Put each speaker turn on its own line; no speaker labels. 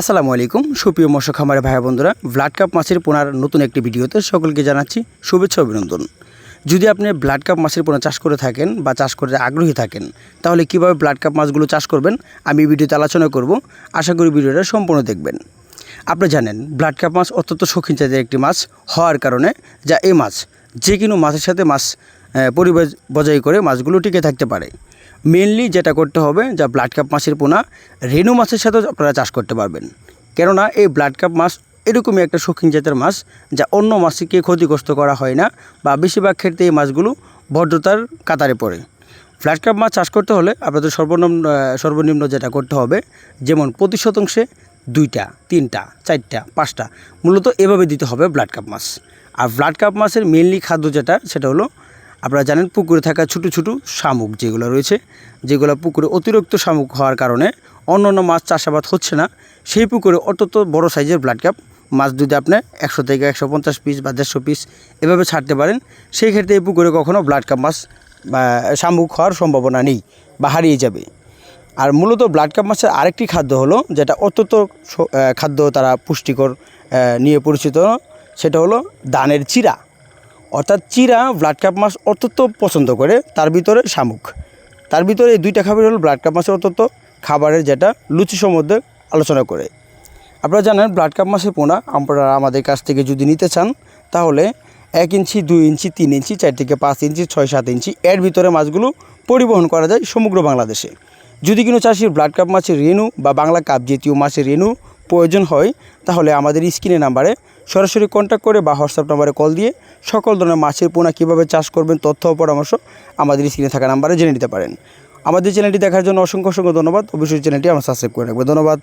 আসসালামু আলাইকুম সুপ্রিয় মৎস্য খামারে ভাই বন্ধুরা, ব্লাড কাপ মাছের পোনার নতুন একটি ভিডিওতে সকলকে জানাচ্ছি শুভেচ্ছা অভিনন্দন। যদি আপনি ব্লাড কাপ মাছের পোনা চাষ করে থাকেন বা চাষ করতে আগ্রহী থাকেন, তাহলে কিভাবে ব্লাড কাপ মাছগুলো চাষ করবেন আমি ভিডিওতে আলোচনা করব। আশা করি ভিডিওটা সম্পূর্ণ দেখবেন। আপনি জানেন ব্লাড কাপ মাছ অত্যন্ত শৌখিন জাতের একটি মাছ হওয়ার কারণে এই মাছ যে কোনো মাছের সাথে পরিবেশ বজায় করে মাছগুলো টিকে থাকতে পারে। মেনলি যেটা করতে হবে, ব্লাড কাপ মাছের পোনা রেনু মাছের সাথেও আপনারা চাষ করতে পারবেন। কেননা এই ব্লাড কাপ মাছ এরকমই একটা শৌখিন জাতের মাছ যা অন্য মাছকে ক্ষতিগ্রস্ত করা হয় না, বা বেশিরভাগ ক্ষেত্রে এই মাছগুলো ভদ্রতার কাতারে পড়ে। ব্লাড কাপ মাছ চাষ করতে হলে আপনাদের সর্বনিম্ন যেটা করতে হবে, যেমন প্রতি শতাংশে 2টা 3টা 4টা 5টা মূলত এভাবে দিতে হবে ব্লাড কাপ মাছ। আর ব্লাড কাপ মাছের মেনলি খাদ্য সেটা হলো, আপনারা জানেন পুকুরে থাকা ছোটো ছোটো শামুক যেগুলো রয়েছে, যেগুলো পুকুরে অতিরিক্ত শামুক হওয়ার কারণে অন্য মাছ চাষাবাদ হচ্ছে না, সেই পুকুরে অত্যন্ত বড় সাইজের ব্লাড কাপ মাছ যদি আপনি 100 থেকে 150 পিস বা 150 পিস এভাবে ছাড়তে পারেন, সেই ক্ষেত্রে এই পুকুরে কখনও ব্লাড কাপ মাছ বা শামুক হওয়ার সম্ভাবনা নেই বা হারিয়ে যাবে। আর মূলত ব্লাড কাপ মাছের আরেকটি খাদ্য হলো, যেটা অত্যন্ত খাদ্য তারা পুষ্টিকর নিয়ে পরিচিত, সেটা হলো ধানের চিরা। অর্থাৎ চিরা ব্লাড কাপ মাছ অত্যন্ত পছন্দ করে, তার ভিতরে শামুক। তার ভিতরে এই 2টা খাবার হলো ব্লাড কাপ মাছের অত্যন্ত খাবারের, যেটা লুচি সম্বন্ধে আলোচনা করে। আপনারা জানেন ব্লাড কাপ মাছের পোনা আপনারা আমাদের কাছ থেকে যদি নিতে চান, তাহলে 1 ইঞ্চি 2 ইঞ্চি 3 ইঞ্চি 4 থেকে 5 ইঞ্চি 6-7 ইঞ্চি এর ভিতরে মাছগুলো পরিবহন করা যায় সমগ্র বাংলাদেশে। যদি কোনো চাষির ব্লাড কাপ মাছের রেণু বা বাংলা কাপ জাতীয় মাছের রেণু প্রয়োজন হয়, তাহলে আমাদের স্ক্রিনে নাম্বারে সরাসরি কন্ট্যাক্ট করে বা হোয়াটসঅ্যাপ নাম্বারে কল দিয়ে সকল ধরনের মাছের পোনা কীভাবে চাষ করবেন তথ্য ও পরামর্শ আমাদের স্ক্রিনে থাকা নাম্বারে জেনে নিতে পারেন। আমাদের চ্যানেলটি দেখার জন্য অসংখ্য ধন্যবাদ। অবশ্যই চ্যানেলটি আমার সাবস্ক্রাইব করে রাখবেন। ধন্যবাদ।